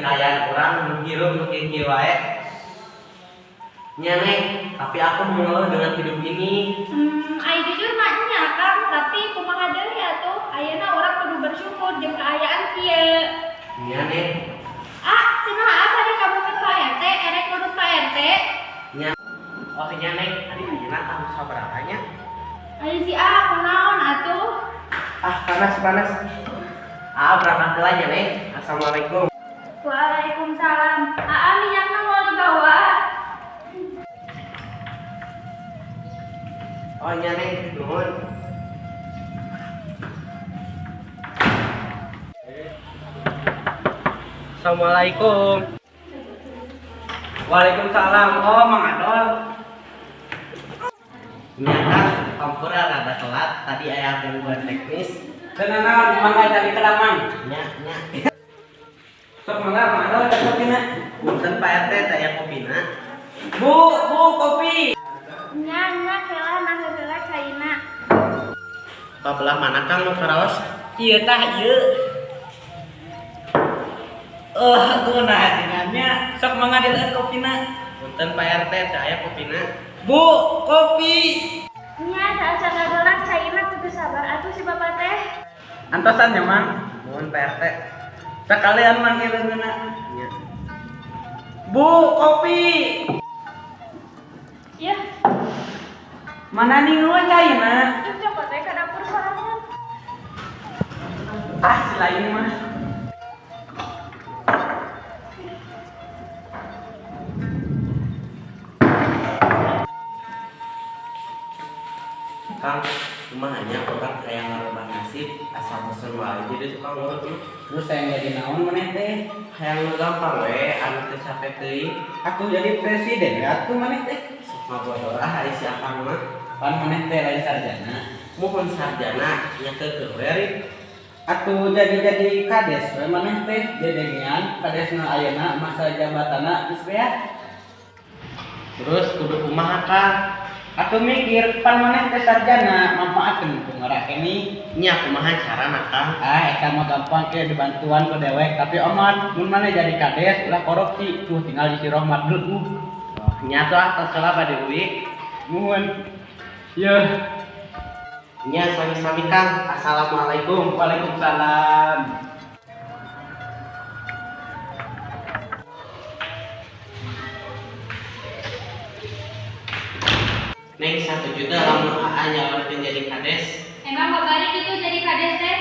kekayaan orang menghirup mungkin wae. Nya Neng, tapi aku mengeluh dengan hidup ini. Ai jujur maknya Kang, tapi kumaha deui atuh? Ayeuna urang kudu bersyukur jeung kaayaan kieu. Nya Neng. Cenah apa deh kamu ke Pak RT, erek nurut Pak RT? Nya. Oh nya Neng, tadi ayeuna kamu sabaraha nya? Aya si kunaon atuh? Panas. Berangkat heula nya Neng. Assalamualaikum. Waalaikumsalam. Minyakna mau dibawa? Oh nya Neng, nuhun. Assalamualaikum. Waalaikumsalam. Oh Mang Adol. Nya Kang, kompor rada telat. Tadi aya gangguan teknis. Kenapa mangga dari kelaman? Nya. Sok mangga Mang Adol kopinya. Punten Pak RT tanya kopina. Bu, kopi. Nya heula nah heula caina. Pabelah mana Kang nu karaos? Ieu tah ieu. Kunaha dinanya? Sok mangga dileun kopina. Punten Pak RT tanya kopina. Bu, kopi. Nya saasa ngadolan caina kudu sabar atuh si Bapak teh. Antosan nya Mang. Nuhun Pak RT. Sakalian manggileunna. Nya. Bu, kopi. Ya, Mana nih lu caina? coba teh ka dapur sorangan. Si lain mah. Kang, kumahanya orang kayak ngarobah nasib asal pesen wae jadi tukang urut lu. Terus saya jadi naon maneh teh? Hayang nu gampang we anu teu capek teuing. Aku jadi presiden atuh maneh teh. Sok ngabodorah ari si Akang mah. Pan maneh teh lain sarjana. Muhun sarjana nya keukeuh we Rit. Atuh jadi kades we maneh teh dedengian kadesna ayeuna masa jabatanna geus beak. Terus kudu kumaha Kang? Atuh mikir pan maneh teh sarjana manfaatkeun ku ngarakeni. Nya kumaha carana Kang? Eta mah gampang ke dibantuan ku dewek tapi aman mun maneh jadi kades ulah korupsi tuh tinggal di si Rohmat dulu. Nya tuh terserah bade Dewi. Nuhun. Yeuh. Nya sami-sami Kang. Assalamualaikum. Waalaikumsalam. Neng 1 juta lamun AA nyawarkeun jadi kades. Emang babari itu jadi kades teh?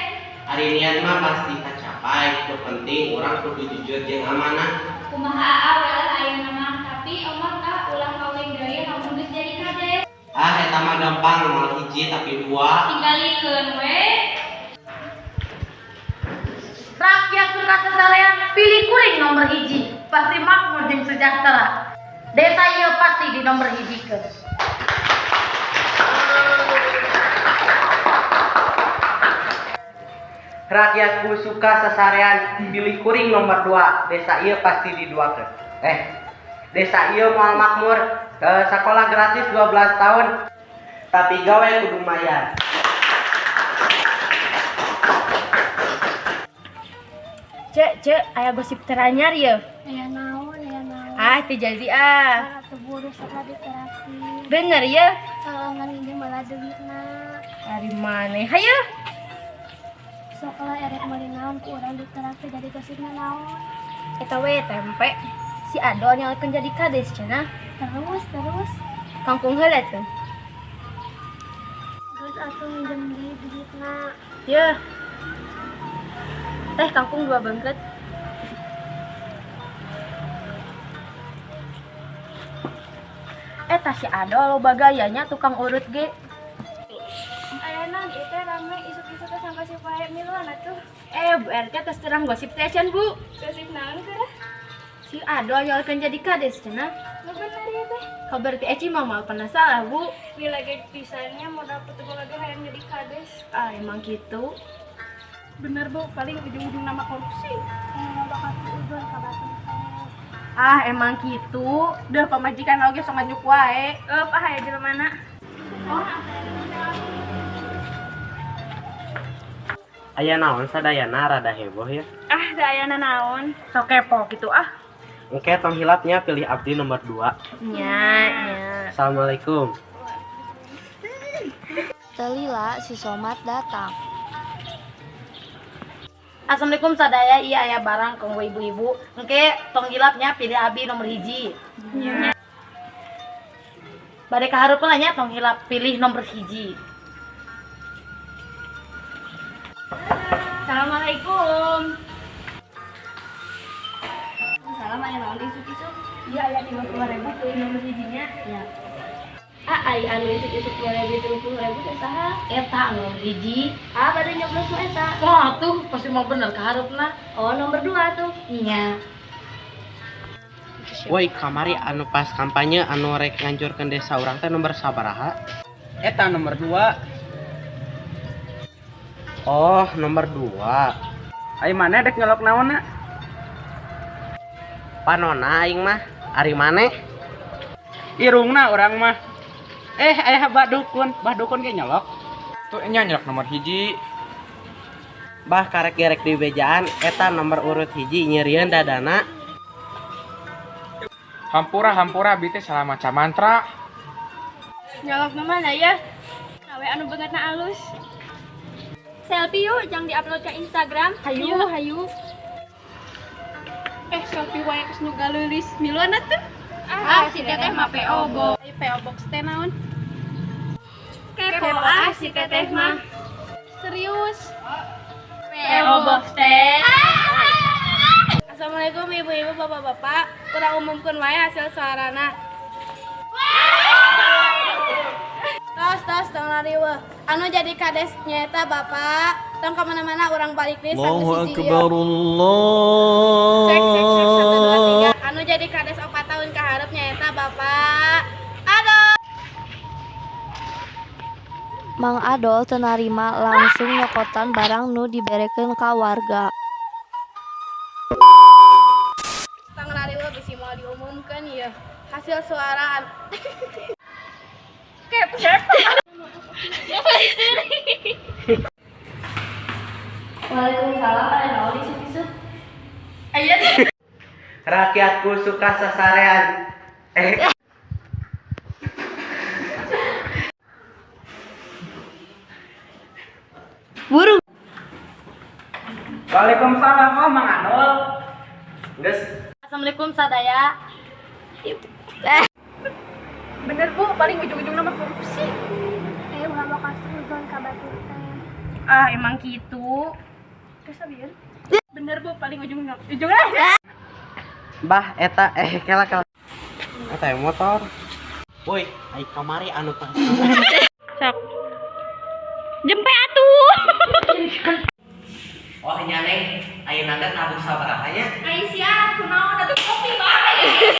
Ari niat mah pasti kacapai. Nu penting urang kudu jujur jeung amanah. Kumaha welas ayeuna mah, tapi omong ulah kauling deui lamun geus jadi kades. Eta mah gampang moal hiji tapi dua. Tinggalikeun we. Rakyat suka sesalean pilih kuring nomor hiji, pasti makmur jeung sejahtera. Desa ieu pasti di nomor hijikeun. Rakyatku suka sasarean pilih kuring nomor 2. Desa ieu pasti diduakeun. Desa ieu moal makmur, sekolah gratis 12 tahun. Tapi gawe kudu mayar. Cek, aya gosip teranyar ya? Aya naon. Teu jadi Atuh buru sakali terapi. Bener ya? Ngan ini malah duitna. Dari mana? Hayo. Sok lah erek meuli naon ku urang di terapi jadi gosipna naon. Eta we tempe. Si Adol yang akan jadi kades cenah. Terus. Kangkung heula tuh. Terus atuh minjem duitna. Ya. Teh kangkung 2 beungkeut. Eta si Adol loba gayanya tukang urut ge. Aya naon ieu teh rame isuk-isuk teh sangka si Pae miluan atuh. Bu RT tes terang gosip teh can Bu. Gosip naon teh? Si Adol yang akan jadi kades cenah. Nu bener ieu teh. Kabar ti Eci mah mal pernah salah Bu. Bila ge pisannya modal petugas lagi hayang jadi kades. Emang gitu. Bener Bu, paling ujung-ujung nama korupsi. Bakal udon ka batu. Emang gitu. Dah pamajikan oge sok ngajuk wae. Aya jelema mana? Oh, Aya naon sadayana rada heboh ya. Ah, dayana naon? Sok kepo gitu ah. Oke, tong hilapnya pilih abdi nomor 2. Nya. Assalamualaikum. Telila si Somat datang. Assalamualaikum sadaya, iya aya barang kanggo ibu-ibu. Engke tong hilapnya pilih abi nomor hiji. Nya. Bade kahareupeun nya tong hilap pilih nomor hiji. Assalamualaikum. Salam aya naon isuk-isuk? Iya aya 50.000 pilih nomor hijinya. Ya. Ai anu isuk-isuk 20.000 teh saha? Eta nomor hiji. Bade nyoblos mah eta. Wah tuh pasti mau bener kahareupna. Oh, nomor 2 tuh. Iya. Woi, kamari anu pas kampanye anu rek ngancurkeun desa urang teh nomor sabaraha? Eta nomor 2. Oh, nomor 2. Ai mana dek ngelok naonna? Panona aing mah ari maneh? Irungna orang mah. Aya Badukun ge nyolok. Tuh nyolok nomor hiji. Bah karek gerek di bejaan eta nomor urut hiji nyerieun dadana. Hampura bi teh salah maca mantra. Nyolok na mana ya? Awe anu beungeutna alus. Selfie yuk, jangan diupload ke Instagram. Hayu. Selfie wae geus nu galeulis. Miluan atuh. Si teteh mah PO Box. PO Box teh naon? Kepo si teteh mah. Serius. PO Box teh. Assalamualaikum ibu-ibu, bapak-bapak. Kurang umumkeun wae hasil suarana. Tos tong lariweuh. Anu jadi kades nyaeta bapak. Tong kemana-mana orang balik deui Allahu satu siji Akbar Allah. Cek 1 2 3. Anu jadi kades 4 tahun ka hareup nyaeta bapak. Aduh. Mang Adol teu narima langsung nyokotan barang nu diberekeun ka warga. Tong lariweuh bisi moal diumumkeun ieu. Hasil suara Kep. Waalaikumsalam, ada naon isuk-isuk? Aya Rakyatku suka sasarean. Buru. Waalaikumsalam Mang Adol. Geus. Assalamualaikum sadaya. bener Bu, paling ujung-ujung nama korupsi. Ulah mau kasih ujian ka batur teh. Ah, emang gitu. Kesabian. Bener Bu, paling ujungnya. Bah eta kela. Eta motor. Woi, ai kamari anu pas. Sok. Jempe atuh. Oh nya neng, ayeuna teh tabung sabaraha nya? Ai sia, kunaon atuh kopi bae.